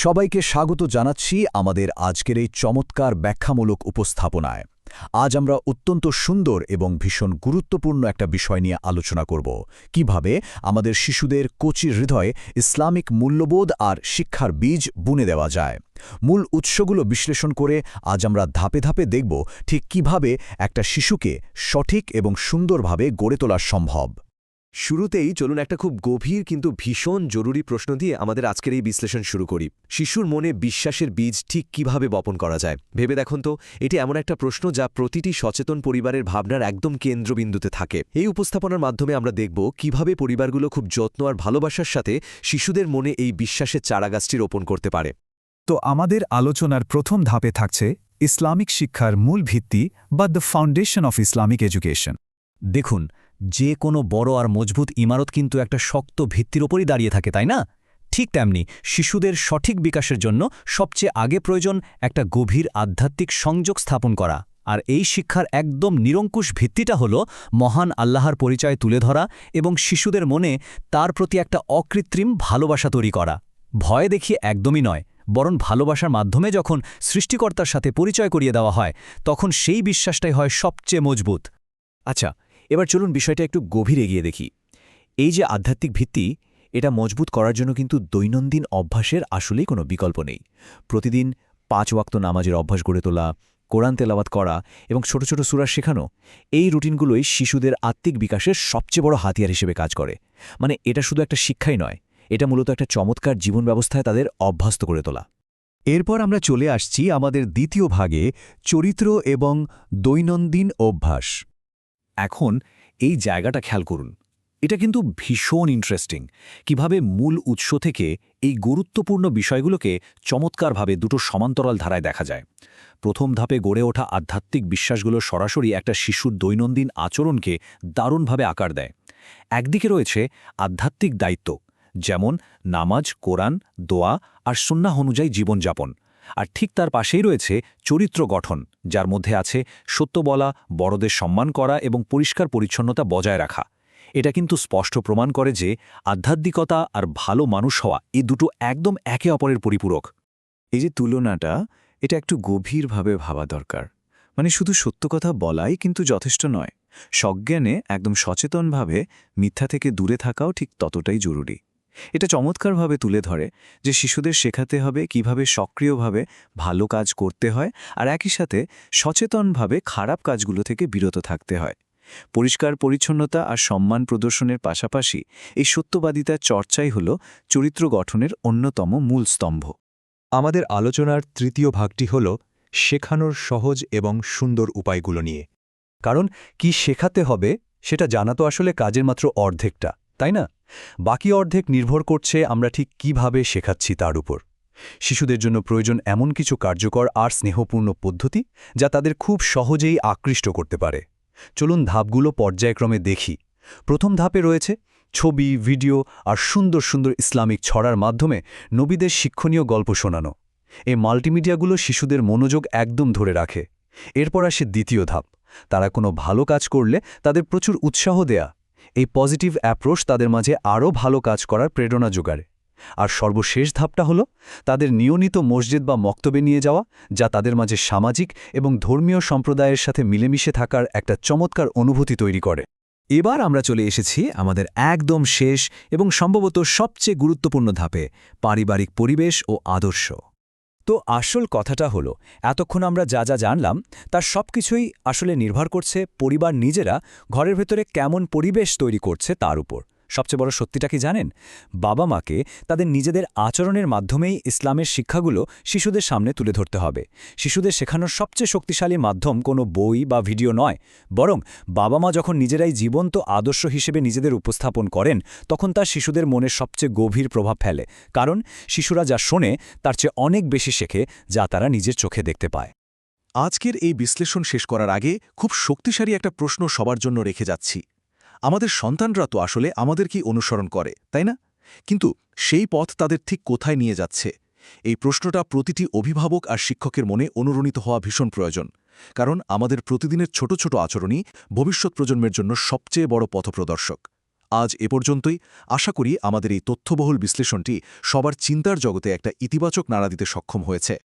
সবাইকে স্বাগত জানাচ্ছি আমাদের আজকের এই চমৎকার ব্যাখ্যামূলক উপস্থাপনায়। আজ আমরা অত্যন্ত সুন্দর এবং ভীষণ গুরুত্বপূর্ণ একটা বিষয় নিয়ে আলোচনা করব, কিভাবে আমাদের শিশুদের কচি হৃদয়ে ইসলামিক মূল্যবোধ আর শিক্ষার বীজ বুনে দেওয়া যায়। মূল উৎসগুলো বিশ্লেষণ করে আজ আমরা ধাপে ধাপে দেখব ঠিক কিভাবে একটা শিশুকে সঠিক এবং সুন্দরভাবে গড়ে তোলা সম্ভব। শুরুতেই চলুন একটা খুব গভীর কিন্তু ভীষণ জরুরি প্রশ্ন দিয়ে আমাদের আজকের এই বিশ্লেষণ শুরু করি। শিশুর মনে বিশ্বাসের বীজ ঠিক কিভাবে বপন করা যায়? ভেবে দেখুন তো, এটি এমন একটা প্রশ্ন যা প্রতিটি সচেতন পরিবারের ভাবনার একদম কেন্দ্রবিন্দুতে থাকে। এই উপস্থাপনার মাধ্যমে আমরা দেখব কিভাবে পরিবারগুলো খুব যত্ন আর ভালোবাসার সাথে শিশুদের মনে এই বিশ্বাসের চারাগাছটি রোপণ করতে পারে। তো আমাদের আলোচনার প্রথম ধাপে থাকছে ইসলামিক শিক্ষার মূল ভিত্তি বা the foundation of Islamic education. দেখুন, যে কোনো বড় আর মজবুত ইমারত কিন্তু একটা শক্ত ভিত্তির ওপরই দাঁড়িয়ে থাকে, তাই না? ঠিক তেমনি শিশুদের সঠিক বিকাশের জন্য সবচেয়ে আগে প্রয়োজন একটা গভীর আধ্যাত্মিক সংযোগ স্থাপন করা। আর এই শিক্ষার একদম নিরঙ্কুশ ভিত্তিটা হল মহান আল্লাহর পরিচয় তুলে ধরা এবং শিশুদের মনে তার প্রতি একটা অকৃত্রিম ভালোবাসা তৈরি করা। ভয় দেখিয়ে একদমই নয়, বরং ভালোবাসার মাধ্যমে যখন সৃষ্টিকর্তার সাথে পরিচয় করিয়ে দেওয়া হয়, তখন সেই বিশ্বাসটাই হয় সবচেয়ে মজবুত। আচ্ছা, এবার চলুন বিষয়টা একটু গভীর এগিয়ে দেখি। এই যে আধ্যাত্মিক ভিত্তি, এটা মজবুত করার জন্য কিন্তু দৈনন্দিন অভ্যাসের আসলেই কোনো বিকল্প নেই। প্রতিদিন 5 ওয়াক্ত নামাজের অভ্যাস গড়ে তোলা, কোরআন তেলাওয়াত করা এবং ছোট ছোট সূরা শেখানো, এই রুটিনগুলোই শিশুদের আত্মিক বিকাশের সবচেয়ে বড় হাতিয়ার হিসেবে কাজ করে। মানে এটা শুধু একটা শিক্ষাই নয়, এটা মূলত একটা চমৎকার জীবন ব্যবস্থায় তাদের অভ্যস্ত করে তোলা। এরপর আমরা চলে আসছি আমাদের দ্বিতীয় ভাগে, চরিত্র এবং দৈনন্দিন অভ্যাস। এখন এই জায়গাটা খেয়াল করুন, এটা কিন্তু ভীষণ ইন্টারেস্টিং কিভাবে মূল উৎস থেকে এই গুরুত্বপূর্ণ বিষয়গুলোকে চমৎকারভাবে দুটো সমান্তরাল ধারায় দেখা যায়। প্রথম ধাপে গড়ে ওঠা আধ্যাত্মিক বিশ্বাসগুলো সরাসরি একটা শিশুর দৈনন্দিন আচরণকে দারুণভাবে আকার দেয়। একদিকে রয়েছে আধ্যাত্মিক দায়িত্ব, যেমন নামাজ, কোরআন, দোয়া আর সুন্নাহ অনুযায়ী জীবনযাপন। আর ঠিক তার পাশেই রয়েছে চরিত্র গঠন, যার মধ্যে আছে সত্য বলা, বড়দের সম্মান করা এবং পরিষ্কার পরিচ্ছন্নতা বজায় রাখা। এটা কিন্তু স্পষ্ট প্রমাণ করে যে আধ্যাত্মিকতা আর ভালো মানুষ হওয়া এই দুটো একদম একে অপরের পরিপূরক। এই যে তুলনাটা, এটা একটু গভীরভাবে ভাবা দরকার। মানে শুধু সত্য কথা বলাই কিন্তু যথেষ্ট নয়, সজ্ঞানে একদম সচেতনভাবে মিথ্যা থেকে দূরে থাকাও ঠিক ততটাই জরুরি। এটা চমৎকারভাবে তুলে ধরে যে শিশুদের শেখাতে হবে কিভাবে সক্রিয়ভাবে ভালো কাজ করতে হয় আর একই সাথে সচেতনভাবে খারাপ কাজগুলো থেকে বিরত থাকতে হয়। পরিষ্কার পরিচ্ছন্নতা আর সম্মান প্রদর্শনের পাশাপাশি এই সত্যবাদিতার চর্চাই হল চরিত্র গঠনের অন্যতম মূল স্তম্ভ। আমাদের আলোচনার তৃতীয় ভাগটি হল শেখানোর সহজ এবং সুন্দর উপায়গুলো নিয়ে। কারণ কি শেখাতে হবে সেটা জানা তো আসলে কাজের মাত্র অর্ধেকটা, তাই না? বাকি অর্ধেক নির্ভর করছে আমরা ঠিক কিভাবে শেখাচ্ছি তার উপর। শিশুদের জন্য প্রয়োজন এমন কিছু কার্যকর আর স্নেহপূর্ণ পদ্ধতি যা তাদের খুব সহজেই আকৃষ্ট করতে পারে। চলুন ধাপগুলো পর্যায়ক্রমে দেখি। প্রথম ধাপে রয়েছে ছবি, ভিডিও আর সুন্দর সুন্দর ইসলামিক ছড়ার মাধ্যমে নবীদের শিক্ষণীয় গল্প শোনানো। এই মাল্টিমিডিয়াগুলো শিশুদের মনোযোগ একদম ধরে রাখে। এরপর আসে দ্বিতীয় ধাপ, তারা কোনো ভালো কাজ করলে তাদের প্রচুর উৎসাহ দেয়া। এই পজিটিভ অ্যাপ্রোচ তাদের মাঝে আরও ভালো কাজ করার প্রেরণা যোগায়। আর সর্বশেষ ধাপটা হলো তাদের নিয়মিত মসজিদ বা মক্তবে নিয়ে যাওয়া, যা তাদের মাঝে সামাজিক এবং ধর্মীয় সম্প্রদায়ের সাথে মিলেমিশে থাকার একটা চমৎকার অনুভূতি তৈরি করে। এবার আমরা চলে এসেছি আমাদের একদম শেষ এবং সম্ভবত সবচেয়ে গুরুত্বপূর্ণ ধাপে, পারিবারিক পরিবেশ ও আদর্শ। তো আসল কথাটা হলো, এতক্ষণ আমরা যা যা জানলাম তার সবকিছুই আসলে নির্ভর করছে পরিবার নিজেরা ঘরের ভেতরে কেমন পরিবেশ তৈরি করছে তার উপর। সবচেয়ে বড় সত্যিটা কি জানেন? বাবা মাকে তাদের নিজেদের আচরণের মাধ্যমেই ইসলামের শিক্ষাগুলো শিশুদের সামনে তুলে ধরতে হবে। শিশুদের শেখানোর সবচেয়ে শক্তিশালী মাধ্যম কোনো বই বা ভিডিও নয়, বরং বাবা মা যখন নিজেরাই জীবন্ত আদর্শ হিসেবে নিজেদের উপস্থাপন করেন, তখন তা শিশুদের মনে সবচেয়ে গভীর প্রভাব ফেলে। কারণ শিশুরা যা শোনে তার চেয়ে অনেক বেশি শেখে যা তারা নিজের চোখে দেখতে পায়। আজকের এই বিশ্লেষণ শেষ করার আগে খুব শক্তিশালী একটা প্রশ্ন সবার জন্য রেখে যাচ্ছি। আমাদের সন্তানরা তো আসলে আমাদেরকেই অনুসরণ করে, তাই না? কিন্তু সেই পথ তাদের ঠিক কোথায় নিয়ে যাচ্ছে? এই প্রশ্নটা প্রতিটি অভিভাবক আর শিক্ষকের মনে অনুরণিত হওয়া ভীষণ প্রয়োজন। কারণ আমাদের প্রতিদিনের ছোট ছোট আচরণই ভবিষ্যৎ প্রজন্মের জন্য সবচেয়ে বড় পথপ্রদর্শক। আজ এ পর্যন্তই। আশা করি আমাদের এই তথ্যবহুল বিশ্লেষণটি সবার চিন্তার জগতে একটা ইতিবাচক নাড়া দিতে সক্ষম হয়েছে।